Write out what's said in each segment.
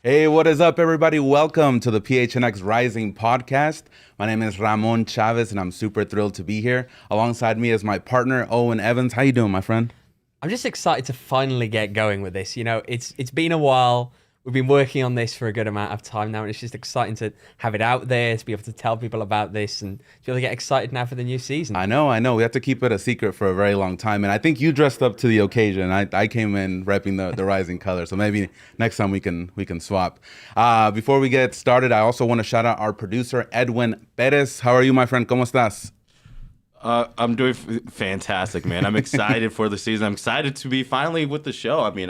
Hey, what is up, everybody? Welcome to the PHNX Rising podcast. My name is Ramon Chavez, and I'm super thrilled to be here. Alongside me is my partner, Owain Evans. How you doing, my friend? I'm just excited to finally get going with this. It's been a while. We've been working on this for a good amount of time now, and it's just exciting to have it out there, to be able to tell people about this, and to be able to get excited now for the new season. I know. We have to keep it a secret for a very long time, and I think you dressed up to the occasion. I came in repping the Rising color, so maybe next time we can swap. Before we get started, I also want to shout out our producer, Edwin Perez. How are you, my friend? ¿Cómo estás? I'm doing fantastic, man. I'm excited for the season. I'm excited to be finally with the show. I mean,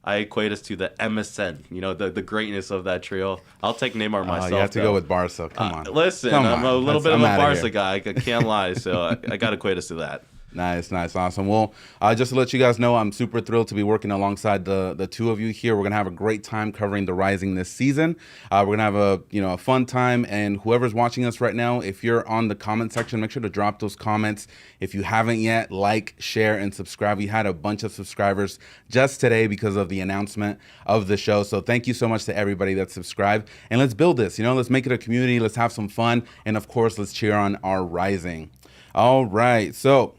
I equate us to the MSN, the greatness of that trio. I'll take Neymar myself. You have to go with Barca. Come on. Listen, I'm a little bit of a Barca guy. I can't lie, so I got to equate us to that. Nice, awesome. Well, just to let you guys know, I'm super thrilled to be working alongside the two of you here. We're gonna have a great time covering the Rising this season. We're gonna have a fun time, and whoever's watching us right now, if you're on the comment section, make sure to drop those comments. If you haven't yet, like, share, and subscribe. We had a bunch of subscribers just today because of the announcement of the show. So thank you so much to everybody that subscribed, and let's build this. Let's make it a community. Let's have some fun, and of course, let's cheer on our Rising. All right, so.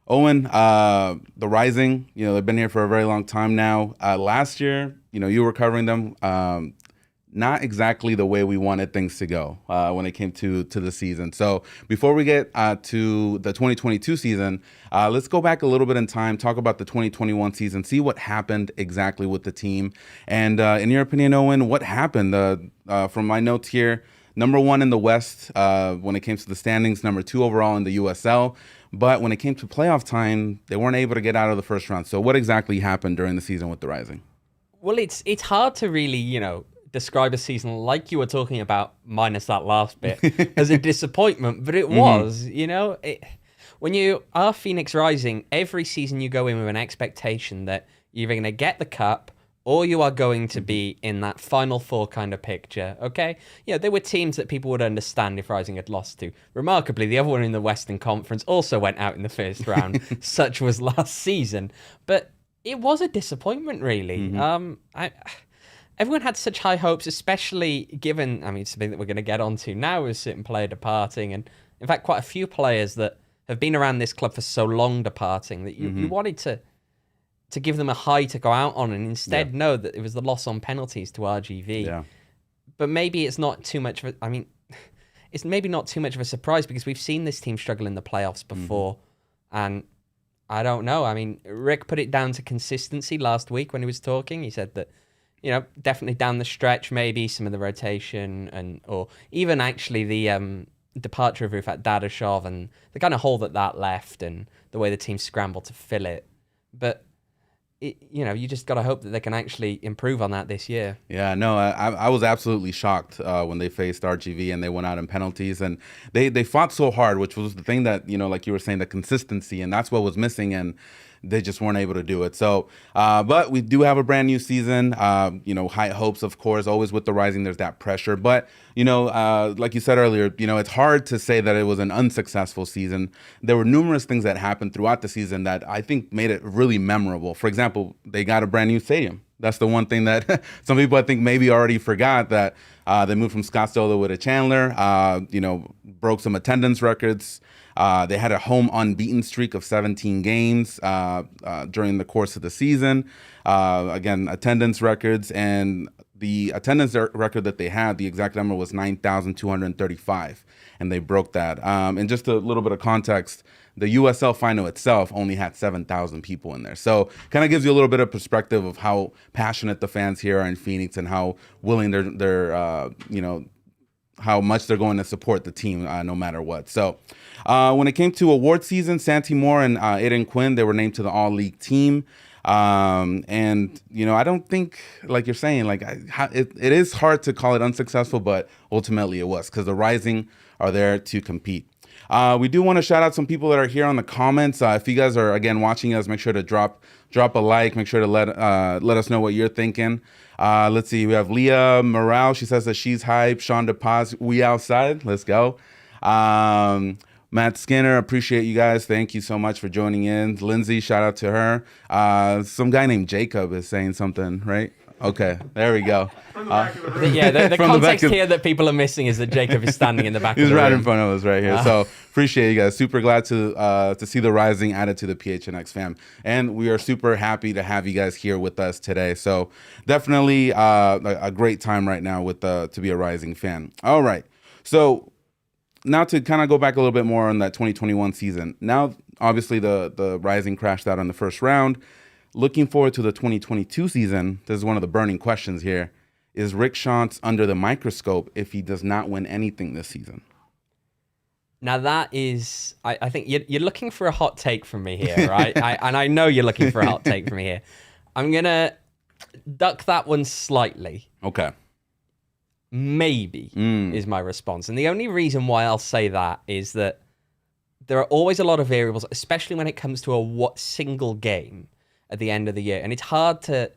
Owain, the Rising, they've been here for a very long time now. Last year, you were covering them, not exactly the way we wanted things to go when it came to the season. So before we get to the 2022 season, let's go back a little bit in time, talk about the 2021 season, see what happened exactly with the team. And in your opinion, Owain, what happened? From my notes here, number 1 in the West when it came to the standings, number 2 overall in the USL. But when it came to playoff time, they weren't able to get out of the first round. So what exactly happened during the season with the Rising? Well, it's hard to really, describe a season like you were talking about, minus that last bit, as a disappointment. But it was, when you are Phoenix Rising, every season you go in with an expectation that you're either going to get the cup or you are going to be in that Final Four kind of picture, okay? There were teams that people would understand if Rising had lost to. Remarkably, the other one in the Western Conference also went out in the first round. Such was last season. But it was a disappointment, really. Everyone had such high hopes, especially given, something that we're going to get onto now is certain player departing. And in fact, quite a few players that have been around this club for so long departing that you wanted to give them a high to go out on, and instead know that it was the loss on penalties to RGV. Yeah. But maybe it's not too much of it's maybe not too much of a surprise because we've seen this team struggle in the playoffs before. And I don't know. Rick put it down to consistency last week when he was talking. He said that, definitely down the stretch, maybe some of the rotation or even actually the departure of Rufat Dadashov and the kind of hole that left and the way the team scrambled to fill it. But you just got to hope that they can actually improve on that this year. Yeah, no, I was absolutely shocked when they faced RGV and they went out in penalties. And they fought so hard, which was the thing that, like you were saying, the consistency. And that's what was missing. And they just weren't able to do it. So, but we do have a brand new season. High hopes, of course, always with the Rising, there's that pressure. But, like you said earlier, it's hard to say that it was an unsuccessful season. There were numerous things that happened throughout the season that I think made it really memorable. For example, they got a brand new stadium. That's the one thing that some people, I think, maybe already forgot that they moved from Scottsdale to Chandler, broke some attendance records. They had a home unbeaten streak of 17 games during the course of the season. Again, attendance records, and the attendance record that they had, the exact number was 9,235, and they broke that. And just a little bit of context, the USL final itself only had 7,000 people in there. So kind of gives you a little bit of perspective of how passionate the fans here are in Phoenix and how willing they're how much they're going to support the team no matter what. So when it came to award season, Santi Moore and Aiden Quinn, they were named to the All-League team. And, I don't think, like you're saying, it is hard to call it unsuccessful, but ultimately it was because the Rising are there to compete. We do want to shout out some people that are here on the comments. If you guys are, again, watching us, make sure to drop a like. Make sure to let us know what you're thinking. Let's see. We have Leah Morale. She says that she's hype. Sean DePaz, we outside. Let's go. Matt Skinner, appreciate you guys. Thank you so much for joining in. Lindsay, shout out to her. Some guy named Jacob is saying something, right? Okay, there we go. Yeah, the From the back context of- here that people are missing is that Jacob is standing in the back He's of the right room. in front of us right here. So appreciate you guys. Super glad to see the Rising added to the PHNX fam. And we are super happy to have you guys here with us today. So definitely a great time right now with to be a Rising fan. All right. So now to kind of go back a little bit more on that 2021 season. Now, obviously, the Rising crashed out on the first round. Looking forward to the 2022 season. This is one of the burning questions here. Is Rick Schantz under the microscope if he does not win anything this season? Now that is, I think you're looking for a hot take from me here, right? And I know you're looking for a hot take from me here. I'm going to duck that one slightly. Okay. Maybe is my response. And the only reason why I'll say that is that there are always a lot of variables, especially when it comes to a single game at the end of the year. And it's hard to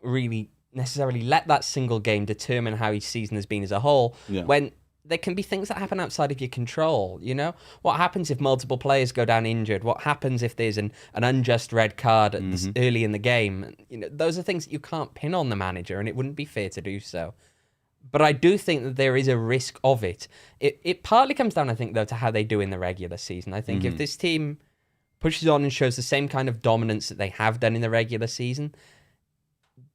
really necessarily let that single game determine how each season has been as a whole when there can be things that happen outside of your control. You know, what happens if multiple players go down injured? What happens if there's an unjust red card at this early in the game? You know, those are things that you can't pin on the manager, and it wouldn't be fair to do so. But I do think that there is a risk of it. It partly comes down, I think, though, to how they do in the regular season. I think if this team pushes on and shows the same kind of dominance that they have done in the regular season,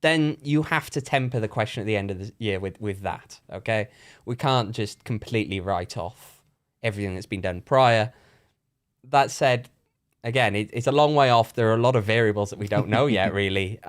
then you have to temper the question at the end of the year with that, okay? We can't just completely write off everything that's been done prior. That said, again, it's a long way off. There are a lot of variables that we don't know yet, really.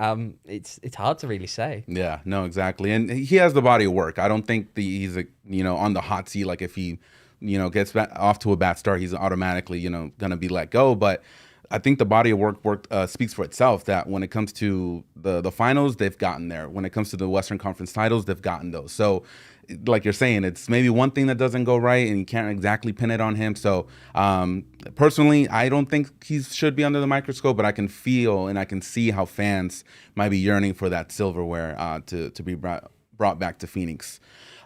It's hard to really say. Yeah, no, exactly. And he has the body of work. I don't think he's on the hot seat. Like if he, gets off to a bad start, he's automatically, going to be let go. But I think the body of work speaks for itself, that when it comes to the finals, they've gotten there. When it comes to the Western Conference titles, they've gotten those. So like you're saying, it's maybe one thing that doesn't go right and you can't exactly pin it on him. So personally, I don't think he should be under the microscope, but I can feel and I can see how fans might be yearning for that silverware to be brought back to Phoenix.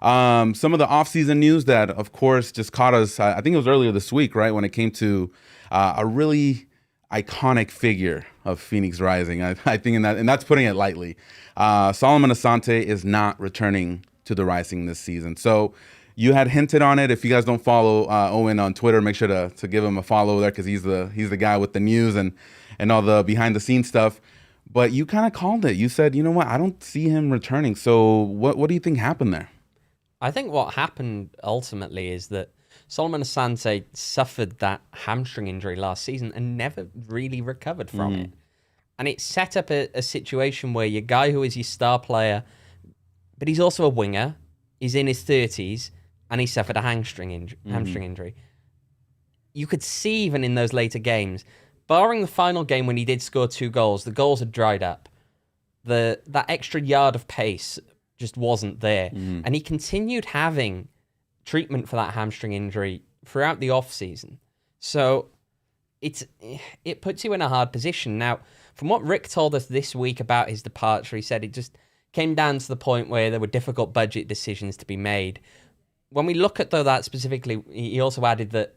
Some of the offseason news that, of course, just caught us, I think it was earlier this week, right, when it came to a really iconic figure of Phoenix Rising. I think and that's putting it lightly. Solomon Asante is not returning to the Rising this season. So you had hinted on it. If you guys don't follow Owain on Twitter, make sure to give him a follow there, because he's the guy with the news and all the behind the scenes stuff. But you kind of called it. You said, you know what, I don't see him returning. So what do you think happened there? I think what happened ultimately is that Solomon Asante suffered that hamstring injury last season and never really recovered from it. And it set up a situation where your guy who is your star player, but he's also a winger, he's in his 30s, and he suffered a hamstring injury. You could see even in those later games, barring the final game when he did score 2 goals, the goals had dried up. That extra yard of pace just wasn't there. And he continued having treatment for that hamstring injury throughout the off season. So it puts you in a hard position. Now, from what Rick told us this week about his departure, he said it just came down to the point where there were difficult budget decisions to be made. When we look at that specifically, he also added that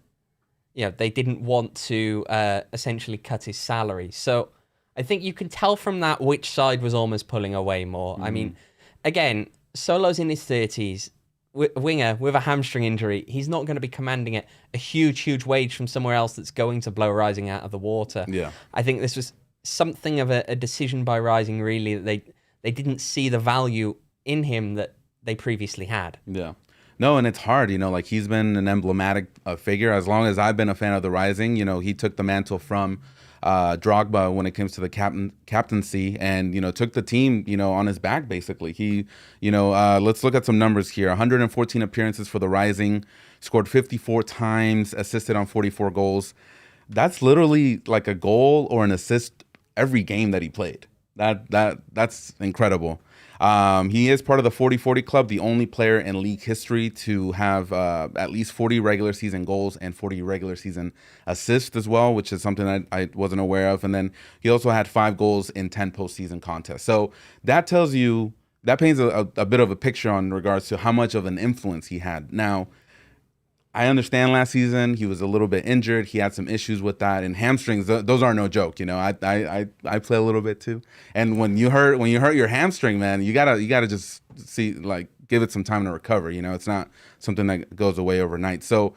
they didn't want to essentially cut his salary. So I think you can tell from that which side was almost pulling away more. I mean, again, Solo's in his 30s. Winger with a hamstring injury, he's not going to be commanding a huge wage from somewhere else that's going to blow Rising out of the water. Yeah, I think this was something of a decision by Rising, really, that they didn't see the value in him that they previously had. Yeah. No, and it's hard, like he's been an emblematic figure. As long as I've been a fan of the Rising, he took the mantle from Drogba when it comes to the captaincy, and took the team on his back, basically. He let's look at some numbers here. 114 appearances for the Rising, scored 54 times, assisted on 44 goals. That's literally like a goal or an assist every game that he played. That's incredible. He is part of the 40-40 club, the only player in league history to have at least 40 regular season goals and 40 regular season assists as well, which is something I wasn't aware of. And then he also had 5 goals in 10 postseason contests. So that paints a bit of a picture on regards to how much of an influence he had. Now, I understand last season he was a little bit injured. He had some issues with that, and hamstrings. Those are no joke. You know, I play a little bit too. And when you hurt your hamstring, man, you gotta just see, like, give it some time to recover. You know, it's not something that goes away overnight. So,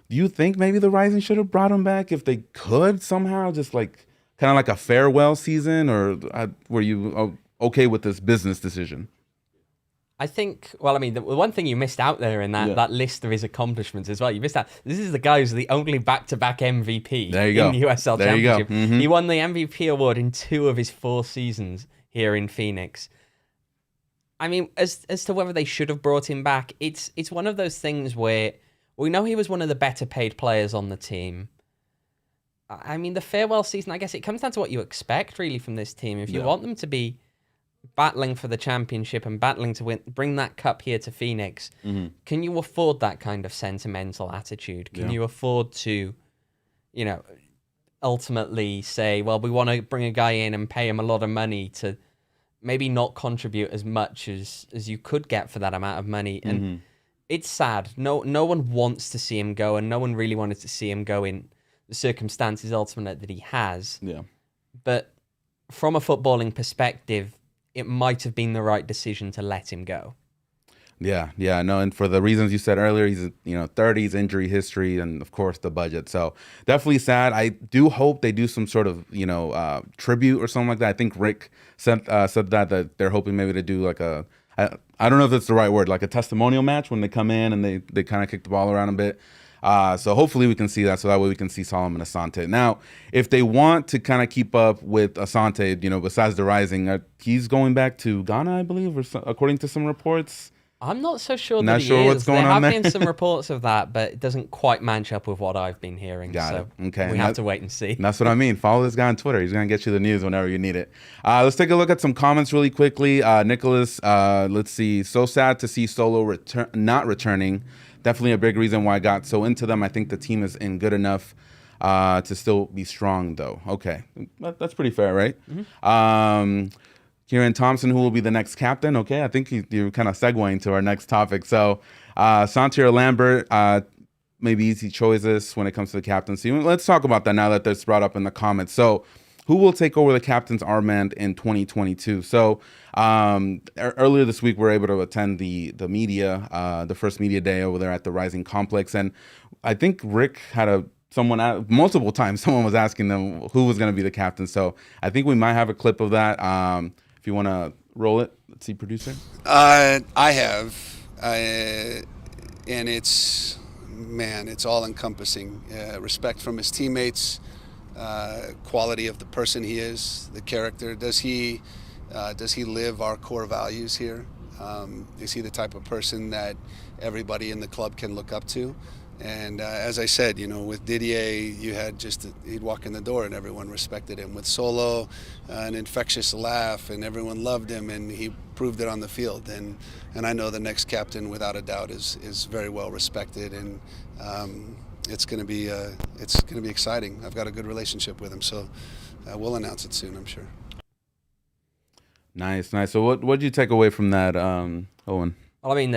do you think maybe the Rising should have brought him back if they could somehow, just like kind of like a farewell season, or were you okay with this business decision? I think, well, I mean, the one thing you missed out there in that list of his accomplishments as well, you missed out. This is the guy who's the only back-to-back MVP There you go. in the USL There you go. Championship. He won the MVP award in 2 of his 4 seasons here in Phoenix. I mean, as to whether they should have brought him back, it's one of those things where we know he was one of the better paid players on the team. I mean, the farewell season, I guess it comes down to what you expect, really, from this team. If you want them to be battling for the championship and battling to bring that cup here to Phoenix, can you afford that kind of sentimental attitude? Can you afford to, you know, ultimately say, well, we want to bring a guy in and pay him a lot of money to maybe not contribute as much as you could get for that amount of money? And it's sad. No one wants to see him go, and no one really wanted to see him go in the circumstances ultimately that he has. Yeah. But from a footballing perspective, it might have been the right decision to let him go. Yeah, no, and for the reasons you said earlier, he's 30s, injury history, and of course the budget. So definitely sad. I do hope they do some sort of tribute or something like that. I think Rick said that they're hoping maybe to do like I don't know if that's the right word, like a testimonial match when they come in and they kind of kick the ball around a bit. So hopefully we can see that, so that way we can see Solomon Asante. Now, if they want to kind of keep up with Asante, besides the Rising, he's going back to Ghana, I believe, or according to some reports. I'm not so sure Not that he sure is. what's going on there there. have been some reports of that, but it doesn't quite match up with what I've been hearing. Got so it. Okay. We have to wait and see. That's what I mean. Follow this guy on Twitter. He's going to get you the news whenever you need it. Let's take a look at some comments really quickly. Nicholas, let's see. So sad to see Solo not returning. Definitely a big reason why I got so into them. I think the team is in good enough to still be strong, though. Okay. That's pretty fair, right? Kieran Thompson, who will be the next captain. Okay, I think you're kind of segueing to our next topic. So, Asante or Lambert, maybe easy choices when it comes to the captaincy. Let's talk about that now that that's brought up in the comments. So, who will take over the captain's armband in 2022? So, earlier this week, we were able to attend the media, the first media day over there at the Rising Complex. And I think Rick had multiple times, someone was asking them who was going to be the captain. So, I think we might have a clip of that. If you want to roll it, let's see, producer. I have, and it's all encompassing. Respect from his teammates, quality of the person he is, the character. Does he live our core values here? Is he the type of person that everybody in the club can look up to? And as I said, with Didier, you had he'd walk in the door and everyone respected him. With Solo, an infectious laugh and everyone loved him, and he proved it on the field. And I know the next captain, without a doubt, is very well respected, and it's going to be exciting. I've got a good relationship with him, so we'll announce it soon, I'm sure. Nice. So what did you take away from that, Owen? Well, I mean,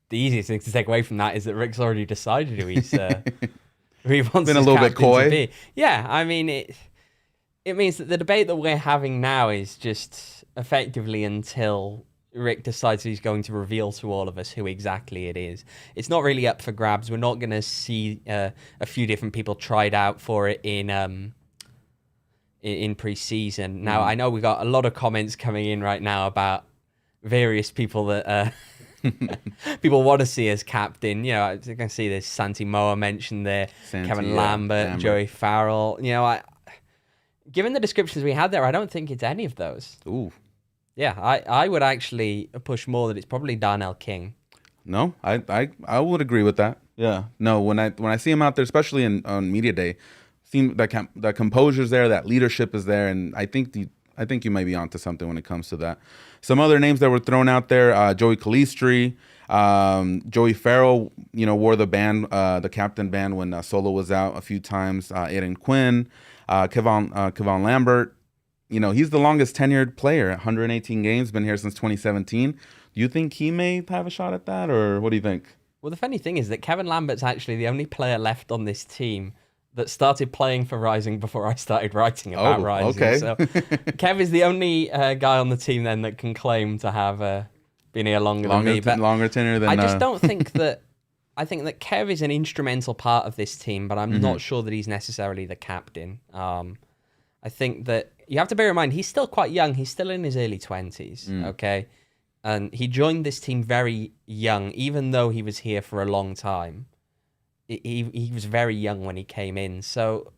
the easiest thing to take away from that is that Rick's already decided who he wants. Been a little bit coy. To be. Yeah, I mean, it means that the debate that we're having now is just effectively until Rick decides he's going to reveal to all of us who exactly it is. It's not really up for grabs. We're not going to see a few different people tried out for it in pre-season. Now, I know we got a lot of comments coming in right now about various people that people want to see as captain. I can see this Santi Moa mentioned there, Kevin Lambert, Joey Farrell. Given the descriptions we had there, I don't think it's any of those. Ooh. Yeah, I would actually push more that it's probably Darnell King. No, I would agree with that. Yeah. No, when I see him out there, especially on media day, seem that composure's there, that leadership is there, and I think you might be onto something when it comes to that. Some other names that were thrown out there: Joey Calistri, Joey Farrell. Wore the captain band when Solo was out a few times. Aiden Quinn, Kevon Lambert. He's the longest tenured player, 118 games, been here since 2017. Do you think he may have a shot at that, or what do you think? Well, the funny thing is that Kevin Lambert's actually the only player left on this team that started playing for Rising before I started writing about Rising. Okay. So Kev is the only guy on the team then that can claim to have been here longer than me. But longer tenure than I just don't think that. I think that Kev is an instrumental part of this team, but I'm not sure that he's necessarily the captain. I think that you have to bear in mind he's still quite young. He's still in his early 20s. Okay. And he joined this team very young, even though he was here for a long time. He was very young when he came in. So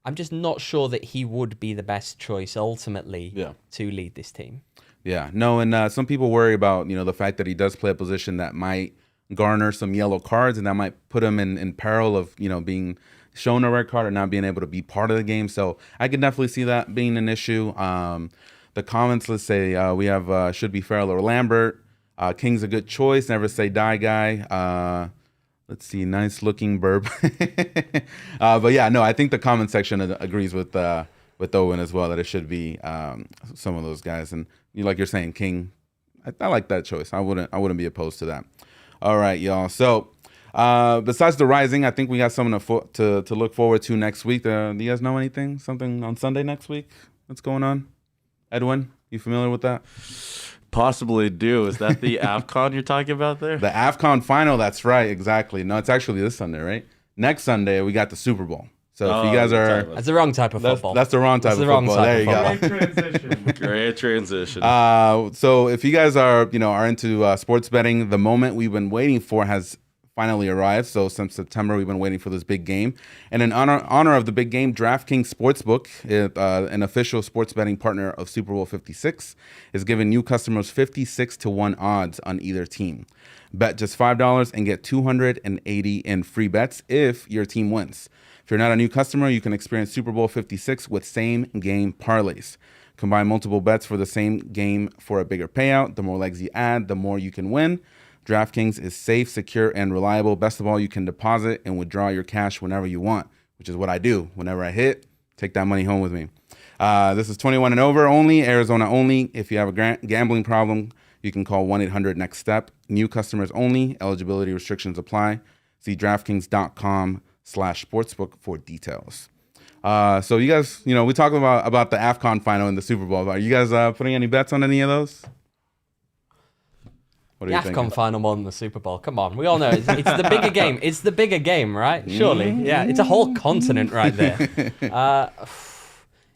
I'm just not sure that he would be the best choice ultimately to lead this team. Yeah, no, and some people worry about, the fact that he does play a position that might garner some yellow cards, and that might put him in peril of, being shown a red card or not being able to be part of the game. So I could definitely see that being an issue. The comments, let's say we have should be Farrell or Lambert. King's a good choice. Never say die guy. Let's see, nice looking burp. But yeah, no, I think the comment section agrees with Owain as well, that it should be some of those guys. And like you're saying, King, I like that choice. I wouldn't be opposed to that. All right, y'all. So besides the Rising, I think we got something to look forward to next week. Do you guys know anything? Something on Sunday next week? What's going on? Edwin, you familiar with that? Possibly do. Is that the AFCON you're talking about there? The AFCON final, that's right, exactly. No, it's actually this Sunday, right? Next Sunday, we got the Super Bowl. So if you guys are... That's the wrong type of football. That's the wrong type of football. There you go. Great transition. Great transition. So if you guys are into sports betting, the moment we've been waiting for has finally arrived. So since September, we've been waiting for this big game. And in honor of the big game, DraftKings Sportsbook, an official sports betting partner of Super Bowl 56, is giving new customers 56-1 odds on either team. Bet just $5 and get $280 in free bets if your team wins. If you're not a new customer, you can experience Super Bowl 56 with same-game parlays. Combine multiple bets for the same game for a bigger payout. The more legs you add, the more you can win. DraftKings is safe, secure, and reliable. Best of all, you can deposit and withdraw your cash whenever you want, which is what I do. Whenever I hit, take that money home with me. This is 21 and over only, Arizona only. If you have a gambling problem, you can call 1-800-NEXT-STEP. New customers only. Eligibility restrictions apply. See DraftKings.com/sportsbook for details. So you guys, we talked about the AFCON final and the Super Bowl. Are you guys putting any bets on any of those? The AFCON final more than the Super Bowl. Come on, we all know it's the bigger game. It's the bigger game, right? Surely, yeah. It's a whole continent right there.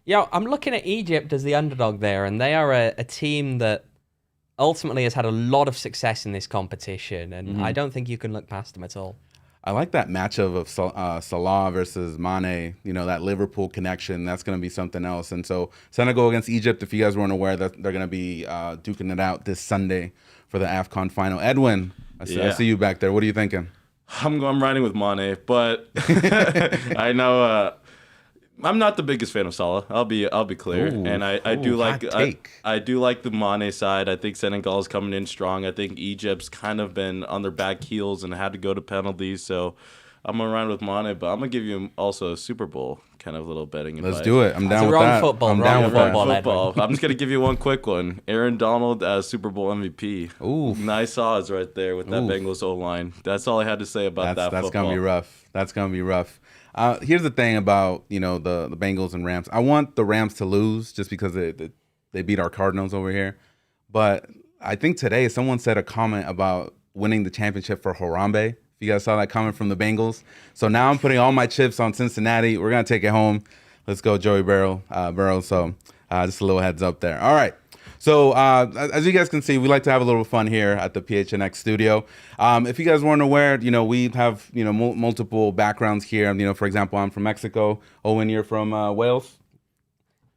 I'm looking at Egypt as the underdog there, and they are a team that ultimately has had a lot of success in this competition, and I don't think you can look past them at all. I like that matchup of Salah versus Mane, that Liverpool connection. That's going to be something else. And so Senegal against Egypt, if you guys weren't aware, that they're going to be duking it out this Sunday for the AFCON final. Edwin, I see you back there. What are you thinking? I'm riding with Mane, but I know I'm not the biggest fan of Salah. I'll be clear, and I do like the Mane side. I think Senegal's coming in strong. I think Egypt's kind of been on their back heels and had to go to penalties. So I'm gonna run with Mane, but I'm gonna give you also a Super Bowl kind of little betting advice. Let's do it. I'm down with that. I'm down with football. I'm just gonna give you one quick one. Aaron Donald as Super Bowl MVP. Ooh, nice odds right there with that Bengals O-line. That's all I had to say about that. That's gonna be rough. That's gonna be rough. Here's the thing about the Bengals and Rams. I want the Rams to lose just because they beat our Cardinals over here. But I think today someone said a comment about winning the championship for Harambe. If you guys saw that comment from the Bengals. So now I'm putting all my chips on Cincinnati. We're gonna take it home. Let's go, Joey Burrow. So just a little heads up there. All right. So as you guys can see, we like to have a little fun here at the PHNX studio. If you guys weren't aware, we have multiple backgrounds here. For example, I'm from Mexico. Owain, you're from Wales.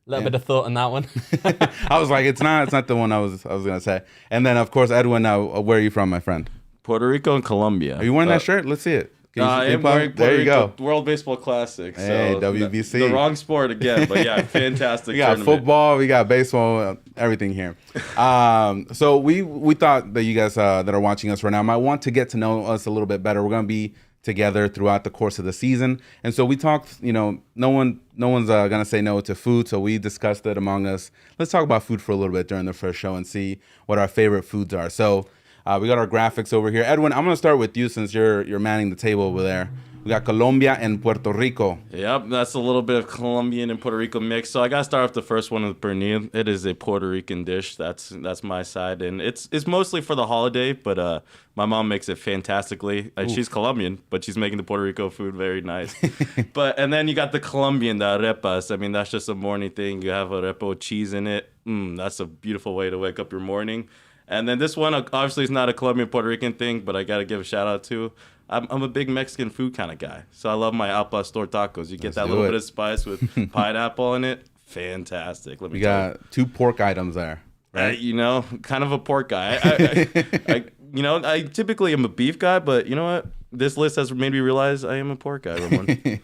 A little bit of thought on that one. I was like, it's not the one I was gonna say. And then of course, Edwin, where are you from, my friend? Puerto Rico and Colombia. Are you wearing that shirt? Let's see it. I'm wearing Puerto Rico World Baseball Classic. Hey, so WBC. The wrong sport again, but yeah, fantastic. We got tournament. Football, we got baseball, everything here. So we thought that you guys that are watching us right now might want to get to know us a little bit better. We're going to be together throughout the course of the season, and so we talked. No one's going to say no to food, so we discussed it among us. Let's talk about food for a little bit during the first show and see what our favorite foods are. So. We got our graphics over here. Edwin, I'm gonna start with you since you're manning the table over there. We got Colombia and Puerto Rico. Yep, that's a little bit of Colombian and Puerto Rico mix. So I gotta start off the first one with pernil. It is a Puerto Rican dish. That's my side, and it's mostly for the holiday. But my mom makes it fantastically. She's Colombian, but she's making the Puerto Rico food very nice. And then you got the Colombian, the arepas. I mean, that's just a morning thing. You have arepa with cheese in it. That's a beautiful way to wake up your morning. And then this one, obviously, is not a Colombian Puerto Rican thing, but I gotta give a shout out to. I'm a big Mexican food kind of guy, so I love my al pastor tacos. You get that little bit of spice with pineapple in it. Fantastic. Let me tell you. Got 2 pork items there, right? Kind of a pork guy. I typically am a beef guy, but you know what? This list has made me realize I am a pork guy, Ramon.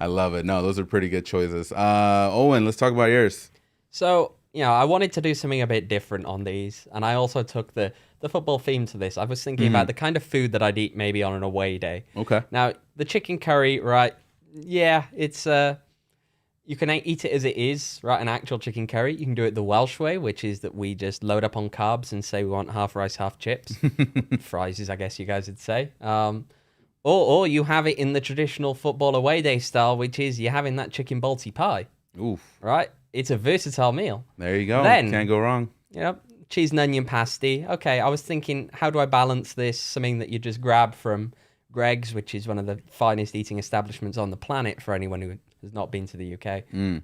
I love it. No, those are pretty good choices. Owen, let's talk about yours. So, I wanted to do something a bit different on these, and I also took the football theme to this. I was thinking about the kind of food that I'd eat maybe on an away day. Okay. Now, the chicken curry, right? Yeah, it's you can eat it as it is, right? An actual chicken curry. You can do it the Welsh way, which is that we just load up on carbs and say we want half rice, half chips. Fries, I guess you guys would say. Or you have it in the traditional football away day style, which is you're having that chicken balti pie. Oof. Right? It's a versatile meal. There you go. Then, can't go wrong. Cheese and onion pasty. Okay, I was thinking, how do I balance this? Something that you just grab from Greg's, which is one of the finest eating establishments on the planet for anyone who has not been to the UK.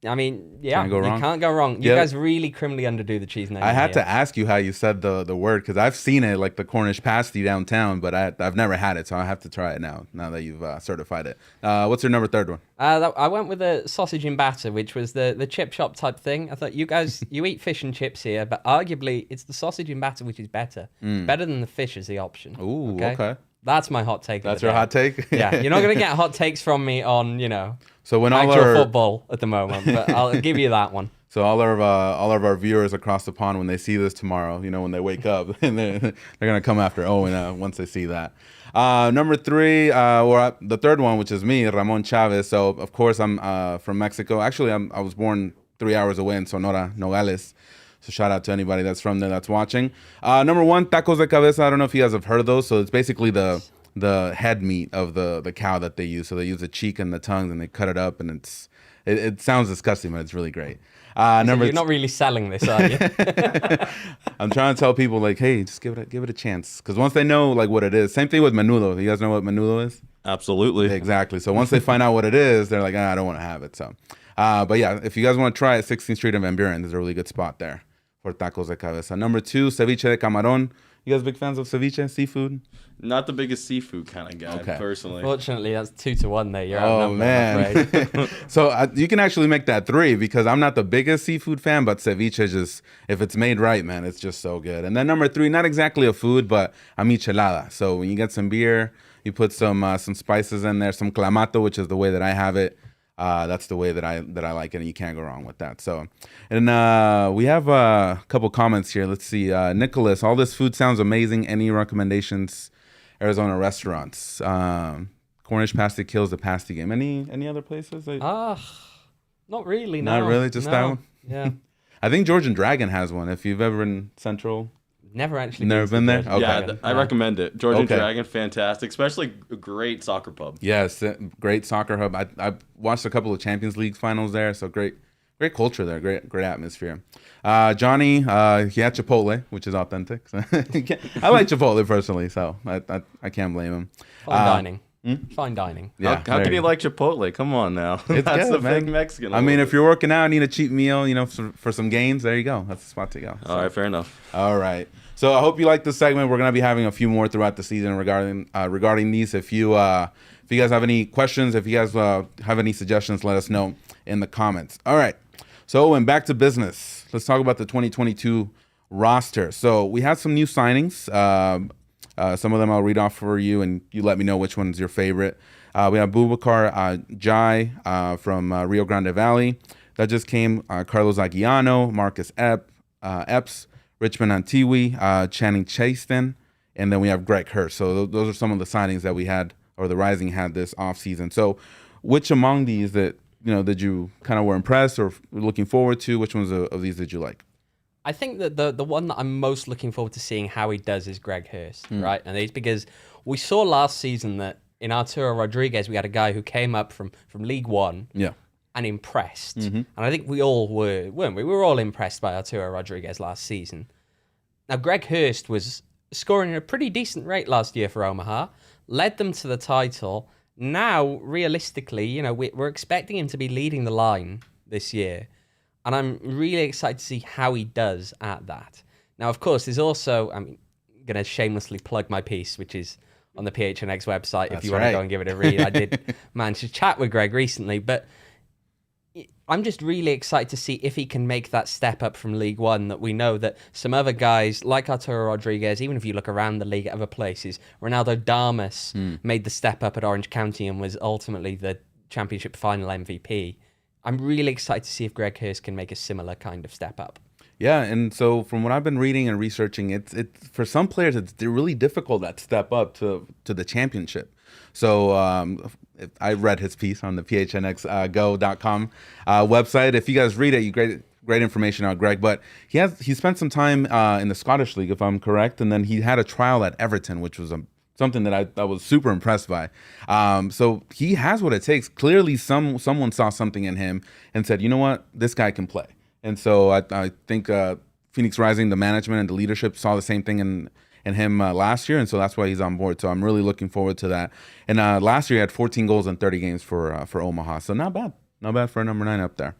I mean, yeah, can't go wrong. You guys really criminally underdo the cheese and onion. I had to ask you how you said the word, because I've seen it, like the Cornish pasty downtown, but I've never had it, so I have to try it now that you've certified it. What's your number 3rd one? I went with the sausage and batter, which was the chip shop type thing. I thought, you guys, you eat fish and chips here, but arguably it's the sausage and batter which is better. It's better than the fish as the option. Ooh, okay. That's my hot take. That's your hot take? Yeah, you're not going to get hot takes from me on, so when actual football at the moment, but I'll give you that one. So all of our viewers across the pond, when they see this tomorrow, when they wake up, and they're gonna come after Owen once they see that. Number 3, or the 3rd one, which is me, Ramon Chavez. So of course I'm from Mexico. Actually, I was born 3 hours away in Sonora, Nogales. So shout out to anybody that's from there that's watching. Number 1, tacos de cabeza. I don't know if you guys have heard of those. So it's basically the head meat of the cow that they use. So they use the cheek and the tongue, and they cut it up, and it sounds disgusting, but it's really great. You're not really selling this, are you? I'm trying to tell people, like, hey, just give it a chance, because once they know like what it is. Same thing with menudo. You guys know what menudo is? Absolutely. Exactly. So once they find out what it is, they're like, I don't want to have it. So, but yeah, if you guys want to try it, 16th Street and Van Buren, there's a really good spot there for tacos de cabeza. Number 2, ceviche de camarón. You guys big fans of ceviche, seafood? Not the biggest seafood kind of guy, personally. Fortunately, that's 2-1 there. You're outnumbered, man. So you can actually make that 3, because I'm not the biggest seafood fan, but ceviche just, if it's made right, man, it's just so good. And then number 3, not exactly a food, but a michelada. So when you get some beer, you put some spices in there, some clamato, which is the way that I have it. That's the way that I like it, and you can't go wrong with that. So, and we have a couple comments here. Let's see. Nicholas, all this food sounds amazing. Any recommendations? Arizona restaurants. Cornish pasty kills the pasty game. Any other places? Not really. No. Not really. Just that one. Yeah. I think Georgian Dragon has one. If you've ever been Central. Never been there? Okay. Yeah, I recommend it. Georgian Dragon, fantastic. Especially a great soccer pub. Yes, great soccer hub. I watched a couple of Champions League finals there, so great culture there, great atmosphere. Johnny, he had Chipotle, which is authentic. So I like Chipotle personally, so I can't blame him. Fine dining. Fine dining. Yeah, how can you like Chipotle? Come on now. That's good, the man. big Mexican. I mean, if you're working out and need a cheap meal, for some gains, there you go. That's the spot to go. All right, fair enough. All right. So I hope you like this segment. We're gonna be having a few more throughout the season regarding these. If you guys have any questions, if you guys have any suggestions, let us know in the comments. All right. So Owen, back to business. Let's talk about the 2022 roster. So we had some new signings. Some of them I'll read off for you, and you let me know which one's your favorite. We have Boubacar Jai from Rio Grande Valley. That just came. Carlos Aguiano, Marcus Epps, Richmond Antiwi, Channing Chaston, and then we have Greg Hurst. So those are some of the signings that we had, or the Rising had this offseason. So which among these that you kind of were impressed or looking forward to, which ones of these did you like? I think that the one that I'm most looking forward to seeing how he does is Greg Hurst, right? And it's because we saw last season that in Arturo Rodriguez, we had a guy who came up from League One and impressed. And I think we all were, weren't we? We were all impressed by Arturo Rodriguez last season. Now, Greg Hurst was scoring at a pretty decent rate last year for Omaha, led them to the title. Now, realistically, you know, we're expecting him to be leading the line this year. And I'm really excited to see how he does at that. Now, of course, there's also, I'm going to shamelessly plug my piece, which is on the PHNX website. If you want to go and give it a read. I did manage to chat with Greg recently, but I'm just really excited to see if he can make that step up from League One that we know that some other guys like Arturo Rodriguez, even if you look around the league at other places, Ronaldo Damas made the step up at Orange County and was ultimately the championship final MVP. I'm really excited to see if Greg Hurst can make a similar kind of step up. Yeah, and so from what I've been reading and researching, it's for some players it's really difficult that step up to the championship. So I read his piece on the PHNXGo.com website. If you guys read it, you great information out, Greg. But he spent some time in the Scottish League, if I'm correct, and then he had a trial at Everton, which was something that I was super impressed by. So he has what it takes. Clearly, someone saw something in him and said, you know what, this guy can play. And so I think Phoenix Rising, the management and the leadership saw the same thing in him last year, and so that's why he's on board. So I'm really looking forward to that. And last year he had 14 goals in 30 games for Omaha, so not bad for a number 9 up there.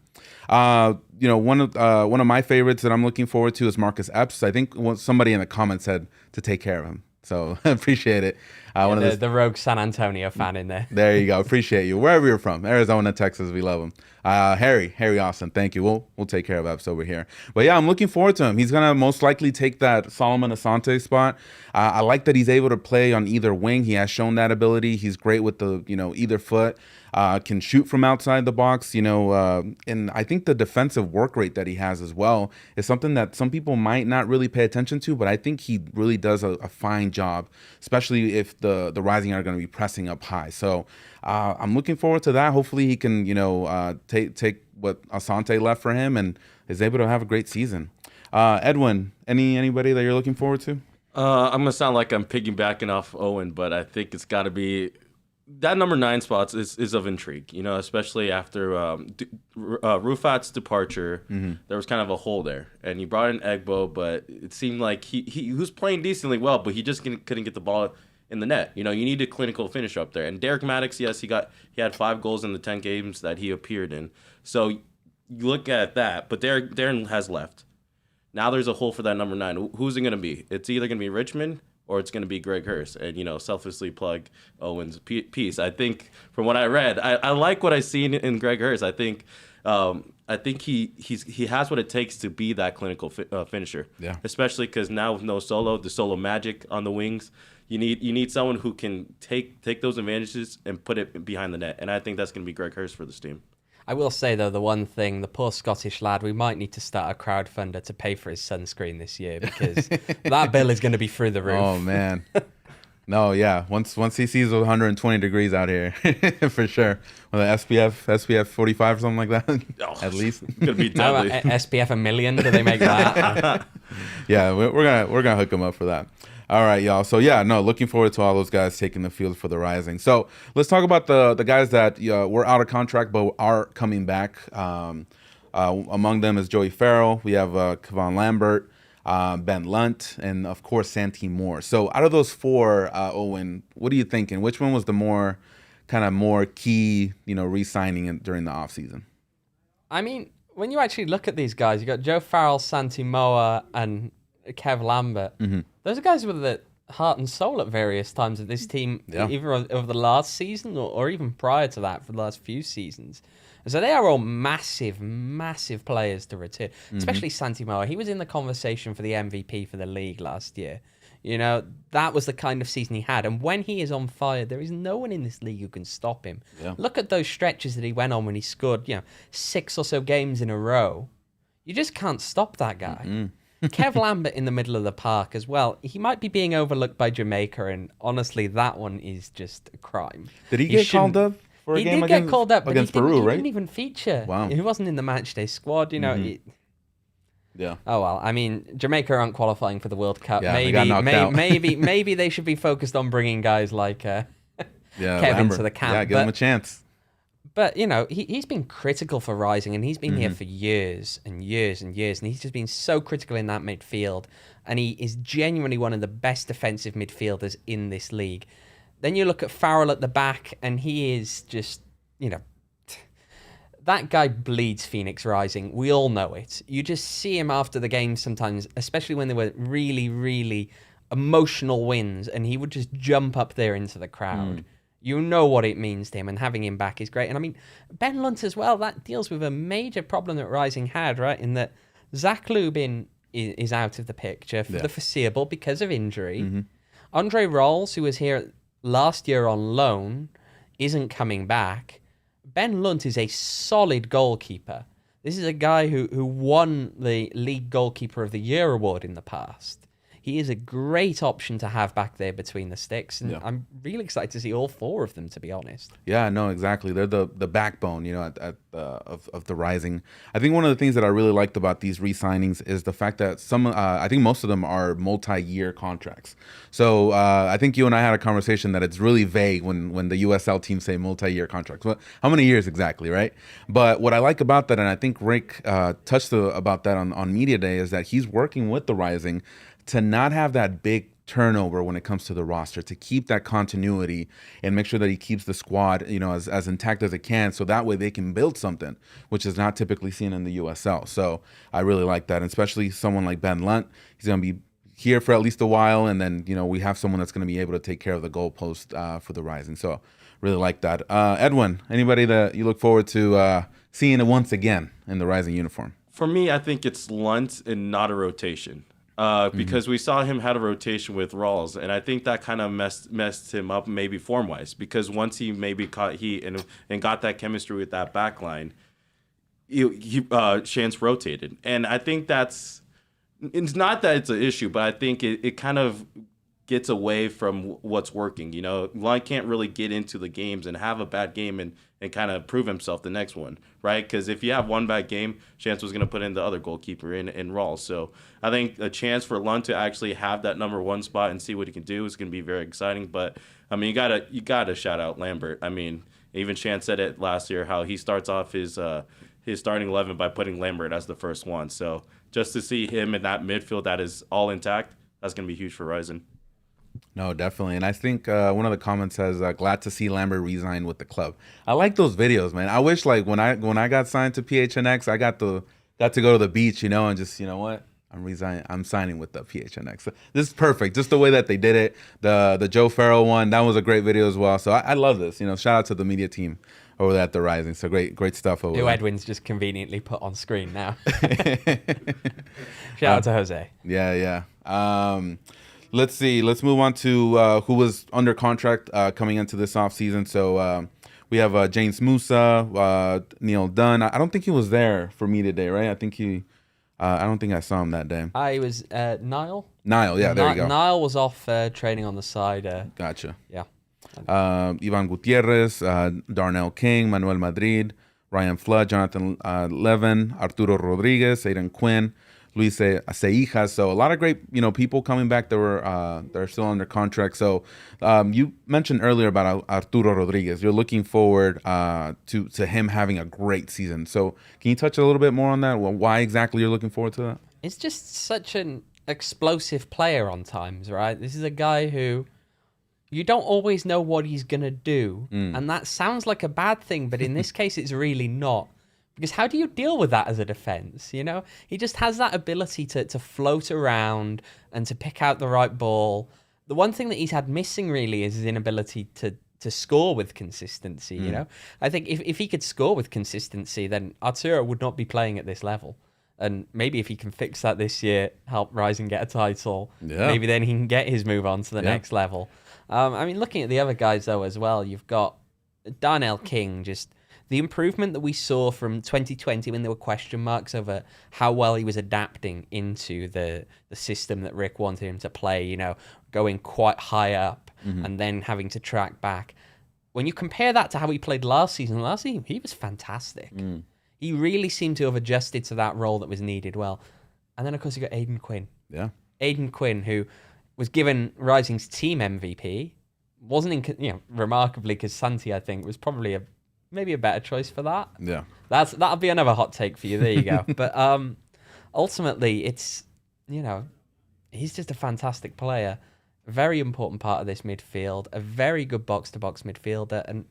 You know, one of my favorites that I'm looking forward to is Marcus Epps. I think somebody in the comments said to take care of him. So appreciate it. The rogue San Antonio fan in there. There you go. Appreciate you. Wherever you're from, Arizona, Texas, we love him. Harry Austin, thank you. We'll take care of Epps over here. But yeah, I'm looking forward to him. He's gonna most likely take that Solomon Asante spot. I like that he's able to play on either wing. He has shown that ability. He's great with the either foot. Can shoot from outside the box, and I think the defensive work rate that he has as well is something that some people might not really pay attention to, but I think he really does a fine job, especially if the Rising are going to be pressing up high. So I'm looking forward to that. Hopefully he can, take what Asante left for him and is able to have a great season. Edwin, anybody that you're looking forward to? I'm going to sound like I'm piggybacking off Owain, but I think it's got to be that number 9 spots is of intrigue, especially after Rufat's departure. There was kind of a hole there, and he brought in Egbo, but it seemed like he was playing decently well, but he just couldn't get the ball in the net. You need a clinical finisher up there. And Derek Maddox, yes, he had 5 goals in the 10 games that he appeared in. So you look at that, but Darren has left. Now there's a hole for that number 9. Who's it going to be? It's either going to be Richmond or it's going to be Greg Hurst. And, selfishly plug Owen's piece. I think from what I read, I like what I see in Greg Hurst. I think he has what it takes to be that clinical finisher. Yeah. Especially because now with no Solo, the Solo magic on the wings, you need someone who can take those advantages and put it behind the net. And I think that's going to be Greg Hurst for this team. I will say, though, the one thing, the poor Scottish lad, we might need to start a crowdfunder to pay for his sunscreen this year because that bill is going to be through the roof. Oh, man. No, yeah. Once he sees 120 degrees out here, for sure. With an SPF 45 or something like that, at least. It's going to be deadly. SPF 1,000,000, do they make that? Yeah, we're gonna hook him up for that. All right, y'all. So, yeah, no, looking forward to all those guys taking the field for the Rising. So let's talk about the guys that were out of contract but are coming back. Among them is Joey Farrell. We have Kevon Lambert, Ben Lunt, and, of course, Santi Moore. So out of those 4, Owain, what are you thinking? Which one was the more key, re-signing during the offseason? I mean, when you actually look at these guys, you got Joe Farrell, Santi Moore, and Kev Lambert. Mm-hmm. Those are guys with the heart and soul at various times of this team, either over the last season or even prior to that for the last few seasons. So they are all massive, massive players to return, especially Santi Moore. He was in the conversation for the MVP for the league last year. That was the kind of season he had. And when he is on fire, there is no one in this league who can stop him. Yeah. Look at those stretches that he went on when he scored, 6 or so games in a row. You just can't stop that guy. Mm-hmm. Kev Lambert in the middle of the park as well. He might be being overlooked by Jamaica, and honestly, that one is just a crime. Did he get called up for a game against Peru, right? He didn't even feature. Wow. He wasn't in the matchday squad, Yeah. Oh well, I mean, Jamaica aren't qualifying for the World Cup. Yeah, they got knocked out. maybe they should be focused on bringing guys like Kevin Lambert. to the camp. Yeah, give him a chance. But, you know, he's been critical for Rising, and he's been here for years and years and years, and he's just been so critical in that midfield, and he is genuinely one of the best defensive midfielders in this league. Then you look at Farrell at the back, and he is just, you know, that guy bleeds Phoenix Rising. We all know it. You just see him after the game sometimes, especially when they were really, really emotional wins, and he would just jump up there into the crowd. You know what it means to him, and having him back is great. And I mean, Ben Lunt as well, that deals with a major problem that Rising had, right? In that Zach Lubin is out of the picture for the foreseeable because of injury. Andre Rolls, who was here last year on loan, isn't coming back. Ben Lunt is a solid goalkeeper. This is a guy who won the League Goalkeeper of the Year award in the past. He is a great option to have back there between the sticks, and I'm really excited to see all four of them, to be honest. Yeah, no, exactly. They're the backbone, you know, of the Rising. I think one of the things that I really liked about these re-signings is the fact that I think most of them are multi-year contracts. So I think you and I had a conversation that it's really vague when the USL teams say multi-year contracts. Well, how many years exactly, right? But what I like about that, and I think Rick touched about that on Media Day, is that he's working with the Rising to not have that big turnover when it comes to the roster, to keep that continuity and make sure that he keeps the squad, you know, as intact as it can, so that way they can build something, which is not typically seen in the USL. So I really like that, and especially someone like Ben Lunt. He's going to be here for at least a while, and then, you know, we have someone that's going to be able to take care of the goalpost for the Rising. So really like that. Edwin, anybody that you look forward to seeing it once again in the Rising uniform? For me, I think it's Lunt and not a rotation. Because we saw him had a rotation with Rawls, and I think that kind of messed him up maybe form-wise, because once he maybe caught heat and got that chemistry with that back line, Chance rotated. And I think it's not that it's an issue, but I think it kind of gets away from what's working. You know, Lunt can't really get into the games and have a bad game and kind of prove himself the next one, right? Because if you have one bad game, Chance was going to put in the other goalkeeper in Rawls. So I think a chance for Lunt to actually have that number one spot and see what he can do is going to be very exciting. But I mean, you gotta shout out Lambert. I mean, even Chance said it last year how he starts off his starting 11 by putting Lambert as the first one. So just to see him in that midfield that is all intact, that's going to be huge for Rising. No, definitely. And I think one of the comments says, glad to see Lambert resign with the club. I like those videos, man. I wish, like, when I got signed to PHNX, I got to go to the beach, you know, and just, you know what? I'm signing with the PHNX. So this is perfect. Just the way that they did it. The Joe Farrell one, that was a great video as well. So I love this. You know, shout out to the media team over there at the Rising. So great stuff over there. Edwin's just conveniently put on screen now. Shout out to Jose. Yeah. Let's see. Let's move on to who was under contract coming into this offseason. So we have James Musa, Neil Dunn. I don't think he was there for me today, right? I think I don't think I saw him that day. It was Niall. Niall, yeah, there you go. Niall was off training on the side. Gotcha. Yeah. Ivan Gutierrez, Darnell King, Manuel Madrid, Ryan Flood, Jonathan Levin, Arturo Rodriguez, Aiden Quinn, Luis Aceijas. So a lot of great, you know, people coming back that are still under contract. So you mentioned earlier about Arturo Rodriguez. You're looking forward to him having a great season. So can you touch a little bit more on that? Well, why exactly you're looking forward to that? It's just such an explosive player on times, right? This is a guy who you don't always know what he's going to do. And that sounds like a bad thing, but in this case, it's really not. Because how do you deal with that as a defense? You know, he just has that ability to float around and to pick out the right ball. The one thing that he's had missing really is his inability to score with consistency. You know, I think if he could score with consistency, then Arturo would not be playing at this level. And maybe if he can fix that this year, help Rising get a title, maybe then he can get his move on to the next level. I mean, looking at the other guys though as well, you've got Darnell King, just the improvement that we saw from 2020 when there were question marks over how well he was adapting into the system that Rick wanted him to play, you know, going quite high up and then having to track back. When you compare that to how he played last season, he was fantastic. He really seemed to have adjusted to that role that was needed well. And then, of course, you got Aiden Quinn. Yeah. Aiden Quinn, who was given Rising's team MVP, wasn't remarkably, because Asante, I think, was probably maybe a better choice for that. Yeah. That'll be another hot take for you. There you go. But ultimately, it's, he's just a fantastic player, a very important part of this midfield, a very good box-to-box midfielder, and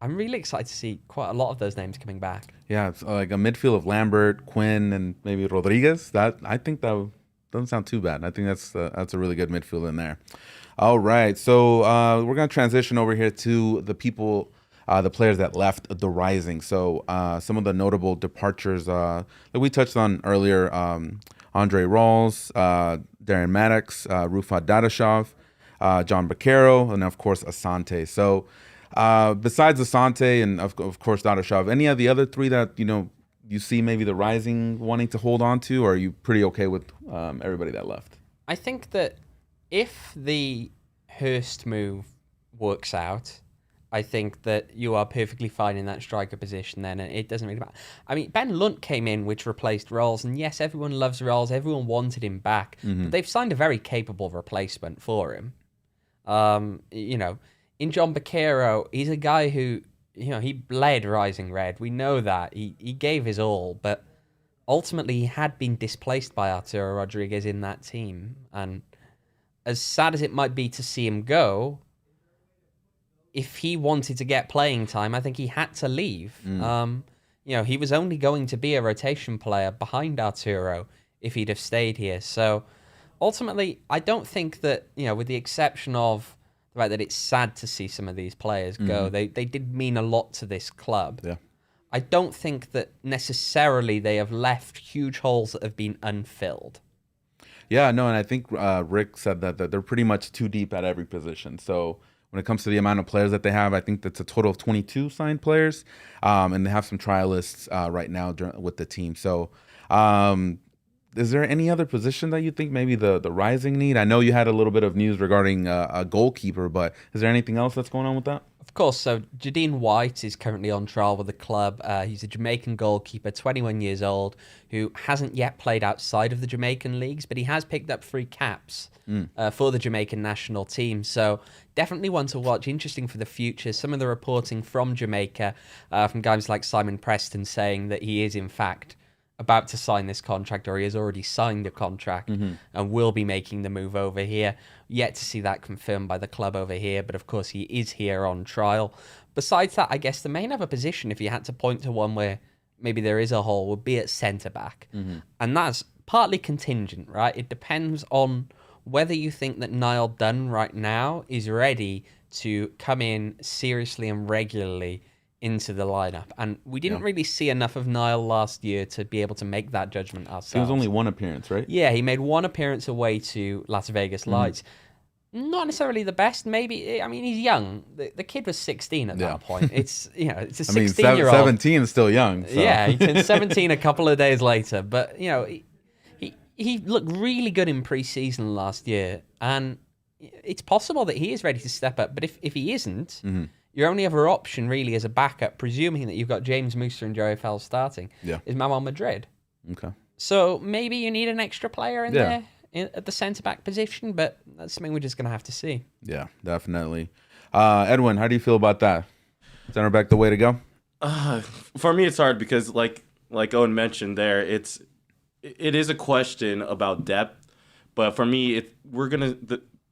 I'm really excited to see quite a lot of those names coming back. Yeah, it's like a midfield of Lambert, Quinn, and maybe Rodriguez. I think that doesn't sound too bad. I think that's a really good midfield in there. All right, so we're gonna transition over here to the people, the players that left the Rising. So some of the notable departures that we touched on earlier: Andre Rawls, Darren Maddox, Rufat Dadashov, John Baquero, and of course Asante. So besides Asante and of course Dadashov, any of the other three that you see maybe the Rising wanting to hold on to, or are you pretty okay with everybody that left? I think that if the Hurst move works out, I think that you are perfectly fine in that striker position then, and it doesn't really matter. I mean, Ben Lunt came in, which replaced Rawls, and yes, everyone loves Rawls, everyone wanted him back, but they've signed a very capable replacement for him. In John Baquero, he's a guy who, he bled Rising Red. We know that. He gave his all, but ultimately he had been displaced by Arturo Rodriguez in that team. And as sad as it might be to see him go, if he wanted to get playing time, I think he had to leave. He was only going to be a rotation player behind Arturo if he'd have stayed here. So ultimately, I don't think that, with the exception of the fact that it's sad to see some of these players go, they did mean a lot to this club. Yeah. I don't think that necessarily they have left huge holes that have been unfilled. Yeah, no, and I think Rick said that they're pretty much too deep at every position. So when it comes to the amount of players that they have, I think that's a total of 22 signed players, and they have some trialists right now with the team. So is there any other position that you think maybe the Rising need? I know you had a little bit of news regarding a goalkeeper, but is there anything else that's going on with that? Of course. So Jadine White is currently on trial with the club. He's a Jamaican goalkeeper, 21 years old, who hasn't yet played outside of the Jamaican leagues, but he has picked up 3 caps for the Jamaican national team. So definitely one to watch. Interesting for the future. Some of the reporting from Jamaica, from guys like Simon Preston, saying that he is in fact about to sign this contract, or he has already signed a contract and will be making the move over here. Yet to see that confirmed by the club over here, but of course he is here on trial. Besides that, I guess the main other position, if you had to point to one where maybe there is a hole, would be at centre-back. And that's partly contingent, right? It depends on whether you think that Niall Dunn right now is ready to come in seriously and regularly into the lineup. And we didn't really see enough of Niall last year to be able to make that judgment ourselves. It was only one appearance, right? Yeah, he made one appearance away to Las Vegas Lights. Not necessarily the best, maybe. I mean, he's young. The kid was 16 at that point. It's it's a 16-year-old. 17 is still young. So. Yeah, he turned 17 a couple of days later. But, he looked really good in pre-season last year. And it's possible that he is ready to step up. But if he isn't, your only other option really as a backup, presuming that you've got James Mooser and Joey Fell starting, is Manuel Madrid. Okay. So maybe you need an extra player in there at the centre-back position, but that's something we're just going to have to see. Yeah, definitely. Edwin, how do you feel about that? Centre-back the way to go? For me, it's hard because, like Owen mentioned there, it is a question about depth. But for me,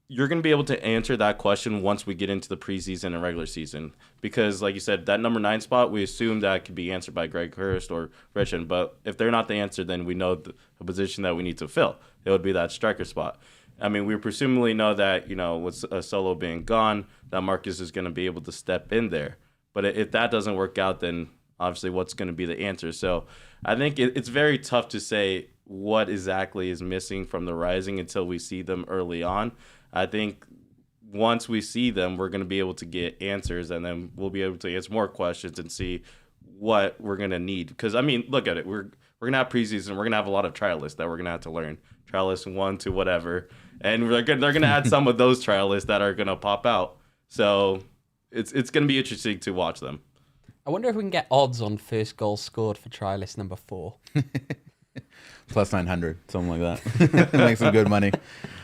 you're going to be able to answer that question once we get into the preseason and regular season. Because, like you said, that number 9 spot, we assume that could be answered by Greg Hurst or Richard. But if they're not the answer, then we know the position that we need to fill. It would be that striker spot. I mean, we presumably know that, with Solo being gone, that Marcus is going to be able to step in there. But if that doesn't work out, then obviously what's going to be the answer? So I think it's very tough to say what exactly is missing from the Rising until we see them early on. I think once we see them, we're going to be able to get answers, and then we'll be able to answer more questions and see what we're going to need. Because, I mean, look at it. We're going to have preseason. We're going to have a lot of trialists that we're going to have to learn. Trialists 1 to whatever. And they're going to add some of those trialists that are going to pop out. So it's going to be interesting to watch them. I wonder if we can get odds on first goal scored for trialist number 4. Plus 900, something like that. Make some good money.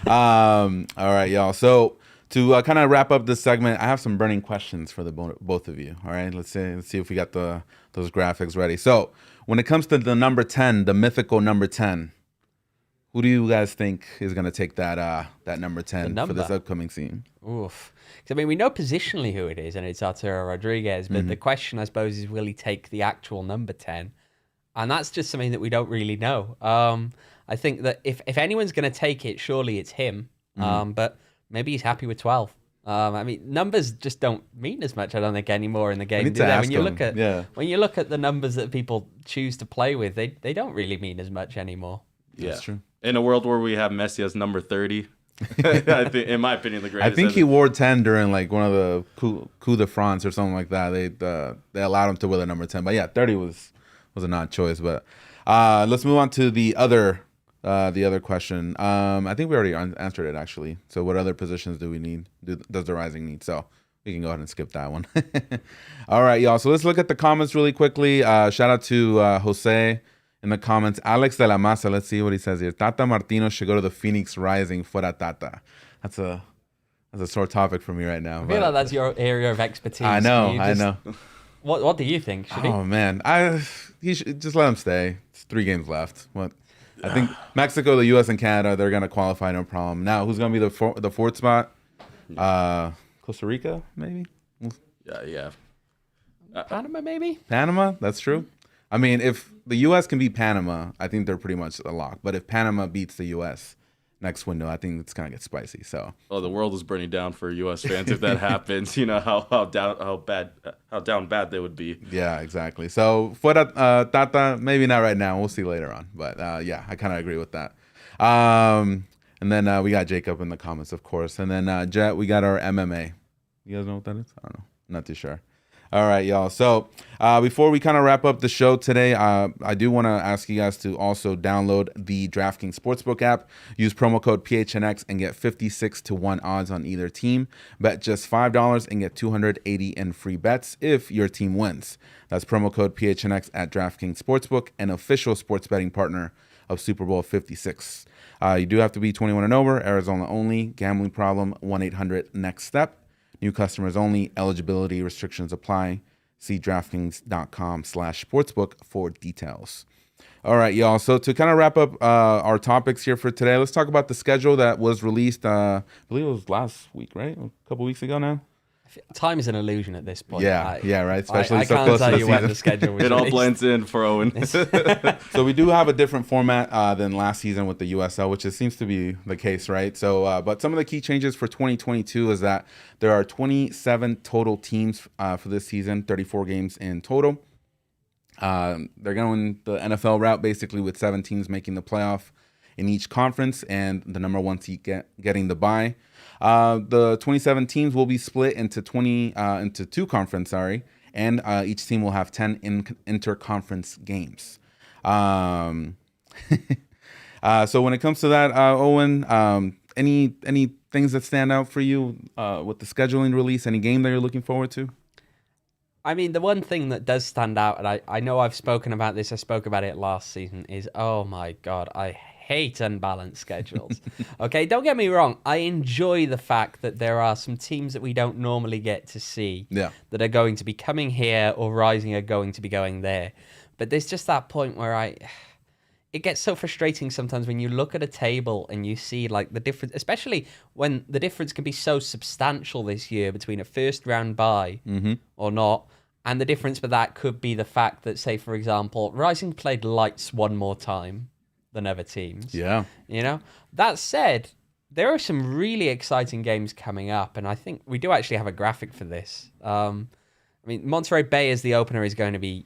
All right, y'all. So to kind of wrap up this segment, I have some burning questions for the both of you. All right, let's see if we got those graphics ready. So when it comes to the number 10, the mythical number 10, who do you guys think is going to take that number 10 for this upcoming season? Oof. I mean, we know positionally who it is, and it's Arturo Rodriguez. But the question, I suppose, is will he take the actual number 10? And that's just something that we don't really know. I think that if anyone's going to take it, surely it's him. But maybe he's happy with 12. I mean, numbers just don't mean as much, I don't think, anymore in the game. When you look at the numbers that people choose to play with, they don't really mean as much anymore. Yeah, that's true. In a world where we have Messi as number 30, I think, in my opinion, the greatest. I think he wore 10 during like one of the Coup de France or something like that. They allowed him to wear the number 10. But yeah, 30 was an odd choice. But let's move on to the other question. I think we already answered it actually. So what other positions do we need? Does the Rising need? So we can go ahead and skip that one. All right, y'all. So let's look at the comments really quickly. Shout out to Jose in the comments. Alex de la Maza. Let's see what he says here. Tata Martino should go to the Phoenix Rising. Fuera Tata. That's a sore topic for me right now. I feel like that's your area of expertise. I know. What do you think? Should he? Oh man, he should just let him stay. It's 3 games left. What? I think Mexico, the U.S., and Canada, they're gonna qualify, no problem. Now, who's gonna be the fourth spot? Costa Rica, maybe. Yeah. Panama, maybe. Panama, that's true. I mean, if the U.S. can beat Panama, I think they're pretty much a lock. But if Panama beats the U.S. next window, I think it's gonna get spicy. So, the world is burning down for U.S. fans if that happens. You know how down bad they would be. Yeah, exactly. So fuera Tata, maybe not right now. We'll see later on. But yeah, I kind of agree with that. And then we got Jacob in the comments, of course. And then Jet, we got our MMA. You guys know what that is? I don't know. Not too sure. All right, y'all. So before we kind of wrap up the show today, I do want to ask you guys to also download the DraftKings Sportsbook app. Use promo code PHNX and get 56-1 odds on either team. Bet just $5 and get $280 in free bets if your team wins. That's promo code PHNX at DraftKings Sportsbook, an official sports betting partner of Super Bowl 56. You do have to be 21 and over, Arizona only. Gambling problem, 1-800-NEXT-STEP. New customers only. Eligibility restrictions apply. See DraftKings.com/sportsbook for details. All right, y'all. So to kind of wrap up our topics here for today, let's talk about the schedule that was released, I believe it was last week, right? A couple weeks ago now. Time is an illusion at this point. Yeah, right. Especially I so can't close tell to you the when season. the schedule was It all released. blends in for Owen. So we do have a different format than last season with the USL, which seems to be the case, right? So, but some of the key changes for 2022 is that there are 27 total teams for this season, 34 games in total. They're going the NFL route, basically, with 7 teams making the playoff in each conference and the number 1 seed getting the bye. The 27 teams will be split into 2 conference, and each team will have 10 interconference games. So when it comes to that, Owen, any things that stand out for you with the scheduling release? Any game that you're looking forward to? I mean, the one thing that does stand out, and I know I've spoken about this, I spoke about it last season, is, oh my God, I hate unbalanced schedules. Okay, don't get me wrong. I enjoy the fact that there are some teams that we don't normally get to see that are going to be coming here or Rising are going to be going there. But there's just that point where it gets so frustrating sometimes when you look at a table and you see like the difference, especially when the difference can be so substantial this year between a first round bye or not. And the difference with that could be the fact that, say, for example, Rising played lights one more time than other teams. Yeah. You know, that said, there are some really exciting games coming up, and I think we do actually have a graphic for this. I mean, Monterey Bay as the opener is going to be,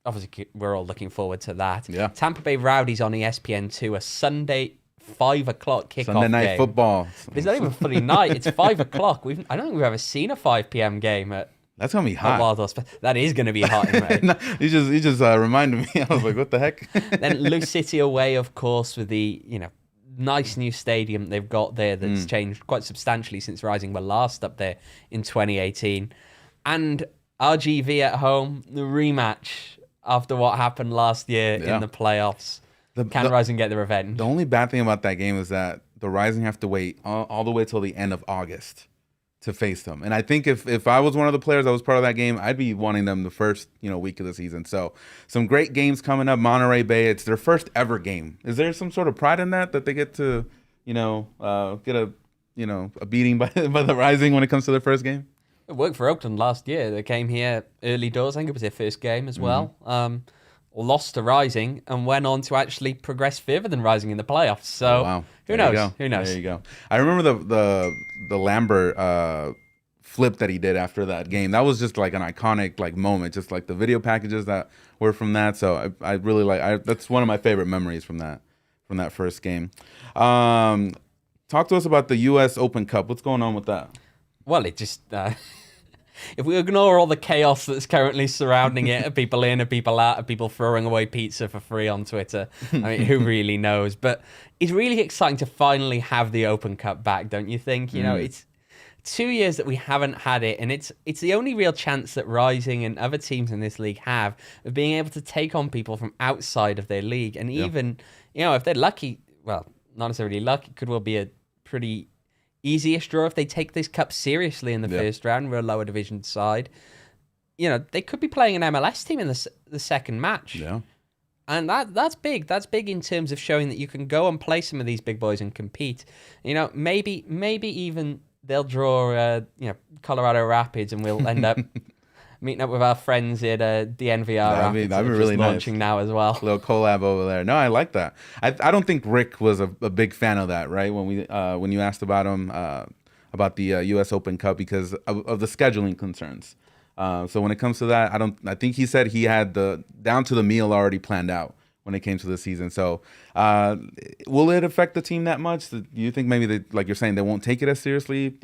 obviously, we're all looking forward to that. Yeah. Tampa Bay Rowdies on ESPN2, a Sunday 5 o'clock kickoff Sunday night game. football. It's not even fully night. It's 5 o'clock. I don't think we've ever seen a 5 p.m. game at That's gonna be hot. Wild Horse. That is going to be hot, mate. No, you just reminded me. I was like, what the heck? Then Loose City away, of course, with the nice new stadium they've got there that's changed quite substantially since Rising were last up there in 2018, and RGV at home, the rematch after what happened last year in the playoffs. Can Rising get the revenge? The only bad thing about that game is that the Rising have to wait all the way till the end of August to face them. And I think if I was one of the players that was part of that game, I'd be wanting them the first week of the season. So some great games coming up. Monterey Bay, it's their first ever game. Is there some sort of pride in that they get to get a beating by the Rising when it comes to their first game? It worked for Oakland last year. They came here early doors. I think it was their first game as well. Lost to Rising and went on to actually progress further than Rising in the playoffs. So wow. Who knows? Who knows? There you go. I remember the Lambert flip that he did after that game. That was just like an iconic moment, just like the video packages that were from that. So I really that's one of my favorite memories from that first game. Talk to us about the U.S. Open Cup. What's going on with that? Well, it just if we ignore all the chaos that's currently surrounding it, people in and people out, and people throwing away pizza for free on Twitter, I mean, who really knows? But it's really exciting to finally have the Open Cup back, don't you think? It's 2 years that we haven't had it, and it's the only real chance that Rising and other teams in this league have of being able to take on people from outside of their league. And even, if they're lucky, well, not necessarily lucky, it could well be a pretty easiest draw if they take this cup seriously in the first round. We're a lower division side. They could be playing an MLS team in the second match. Yeah. And that's big. That's big in terms of showing that you can go and play some of these big boys and compete. Maybe even they'll draw Colorado Rapids, and we'll end up meeting up with our friends at DNVR Rapids. That'd be really launching nice. Now as well. A little collab over there. No, I like that. I don't think Rick was a big fan of that, right? When you asked about him about the U.S. Open Cup because of the scheduling concerns. So when it comes to that, I think he said he had the down to the meal already planned out when it came to the season. So will it affect the team that much? Do you think maybe like you're saying, they won't take it as seriously,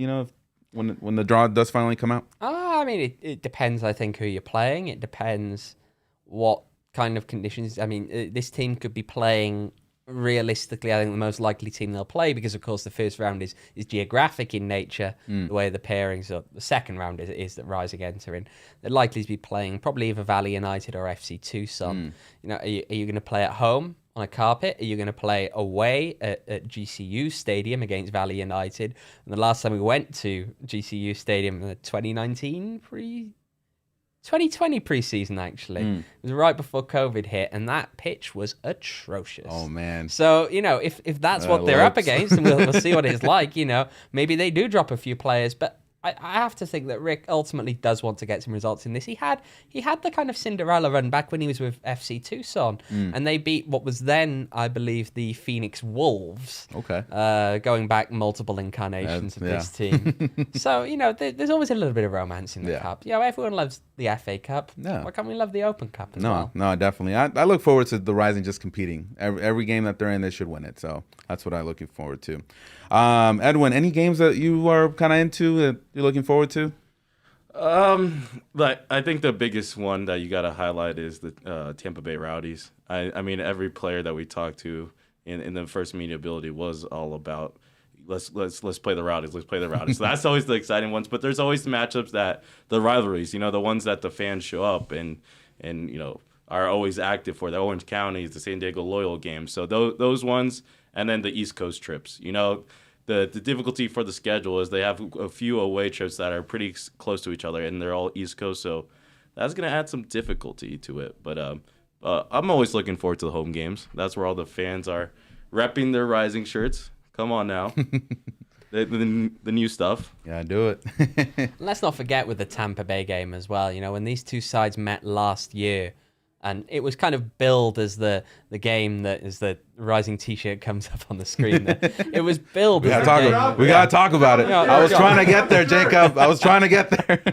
when the draw does finally come out? I mean, it depends, I think, who you're playing. It depends what kind of conditions. I mean, this team could be playing, realistically, I think the most likely team they'll play, because, of course, the first round is geographic in nature, the way the pairings are. The second round is that Rising enter in. They're likely to be playing probably either Valley United or FC Tucson. Are you going to play at home on a carpet? Are you going to play away at GCU Stadium against Valley United? And the last time we went to GCU Stadium in the 2020 preseason, actually. It was right before COVID hit, and that pitch was atrocious. Oh, man. So, if that's what they're up against, and we'll see what it's like, maybe they do drop a few players, but I have to think that Rick ultimately does want to get some results in this. He had the kind of Cinderella run back when he was with FC Tucson, and they beat what was then, I believe, the Phoenix Wolves. Okay. Going back multiple incarnations of this team. So, there's always a little bit of romance in the cup. Everyone loves the FA Cup. Yeah. Why can't we love the Open Cup as well? No, definitely. I look forward to the Rising just competing. Every game that they're in, they should win it. So that's what I'm looking forward to. Edwin, any games that you are kind of into that you're looking forward to? But I think the biggest one that you got to highlight is the Tampa Bay Rowdies. I mean, every player that we talked to in the first media ability was all about let's play the Rowdies, let's play the Rowdies. So that's always the exciting ones. But there's always the matchups the rivalries, the ones that the fans show up and are always active for, the Orange Counties, the San Diego Loyal games. So those ones, and then the East Coast trips. The difficulty for the schedule is they have a few away trips that are pretty close to each other, and they're all East Coast, so that's going to add some difficulty to it. But I'm always looking forward to the home games. That's where all the fans are repping their Rising shirts. Come on now. the new stuff. Yeah, do it. Let's not forget with the Tampa Bay game as well, when these two sides met last year, and it was kind of billed as the game that is the Rising T-shirt comes up on the screen. It was billed. We gotta talk about it. I was trying to get there, Jacob. I was trying to get there.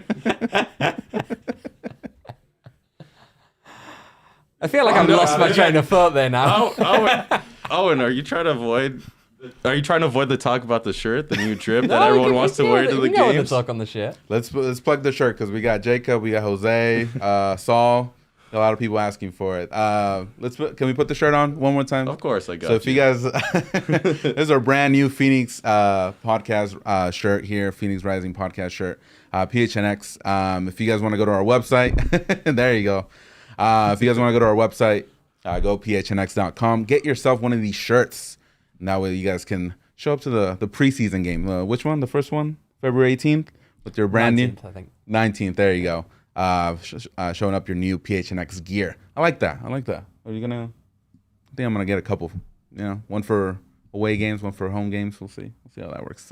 I feel like I've lost my train of thought there now. Owen, are you trying to avoid the talk about the shirt, the new drip that everyone wants to wear to the games? Talk on the shirt. Let's plug the shirt because we got Jacob, we got Jose, Saul. A lot of people asking for it. Can we put the shirt on one more time? Of course, I got So if you guys, this is our brand new Phoenix podcast shirt here, Phoenix Rising podcast shirt, PHNX. If you guys want to go to our website, there you go. If you guys want to go to our website, Go phnx.com. Get yourself one of these shirts. And that way you guys can show up to the preseason game. Which one? The first one? February 18th? With your brand 19th, new? I think. 19th. There you go. Showing up your new PHNX gear. I like that. Are you going to? I think I'm going to get a couple. One for away games, one for home games. We'll see. We'll see how that works.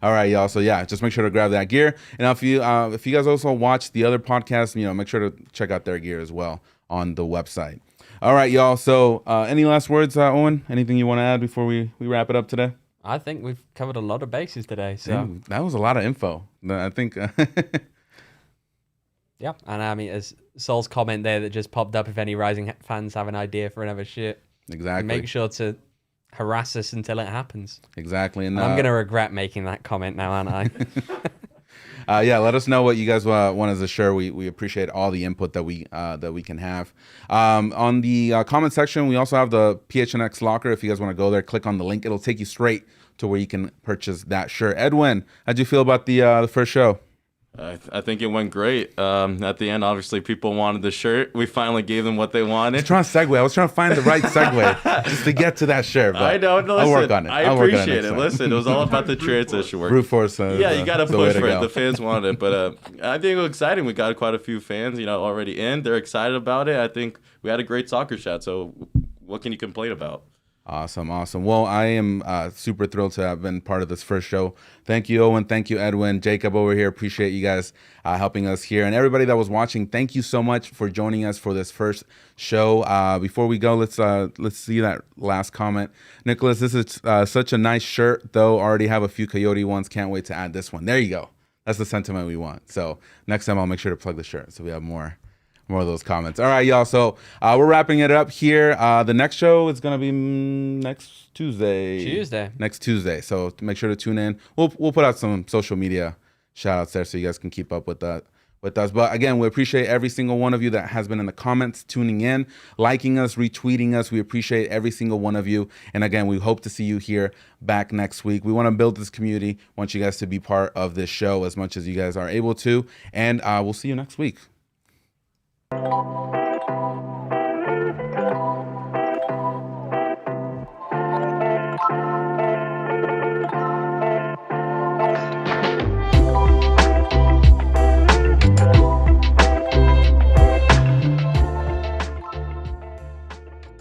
All right, y'all. So yeah, just make sure to grab that gear. And if you guys also watch the other podcasts, make sure to check out their gear as well on the website. All right, y'all. So any last words, Owen? Anything you want to add before we wrap it up today? I think we've covered a lot of bases today. So Damn, that was a lot of info. I think. Yeah, and I mean, as Sol's comment there that just popped up, if any Rising fans have an idea for another shit, Exactly. make sure to harass us until it happens. Exactly. And I'm going to regret making that comment now, aren't I? yeah, let us know what you guys want as a shirt. We appreciate all the input that we can have. On the comment section, we also have the PHNX locker. If you guys want to go there, click on the link. It'll take you straight to where you can purchase that shirt. Edwin, how'd you feel about the first show? I think it went great. At the end, obviously, people wanted the shirt. We finally gave them what they wanted. I was trying to find the right segue just to get to that shirt. But I know. No, I'll listen, work on it. I appreciate it. Listen, it was all about the transition work. Brute force. Yeah, you got to the way push to for it. go. The fans wanted it. But I think it was exciting. We got quite a few fans, already in. They're excited about it. I think we had a great soccer chat. So what can you complain about? Awesome. Well, I am super thrilled to have been part of this first show. Thank you, Owen. Thank you, Edwin. Jacob over here. Appreciate you guys helping us here. And everybody that was watching, thank you so much for joining us for this first show. Before we go, let's see that last comment. Nicholas, this is such a nice shirt, though. Already have a few Coyote ones. Can't wait to add this one. There you go. That's the sentiment we want. So next time I'll make sure to plug the shirt so we have more of those comments. All right, y'all. So we're wrapping it up here. The next show is going to be next Tuesday. Next Tuesday. So make sure to tune in. We'll put out some social media shout outs there so you guys can keep up with that with us. But again, we appreciate every single one of you that has been in the comments, tuning in, liking us, retweeting us. We appreciate every single one of you. And again, we hope to see you here back next week. We want to build this community. Want you guys to be part of this show as much as you guys are able to. And we'll see you next week.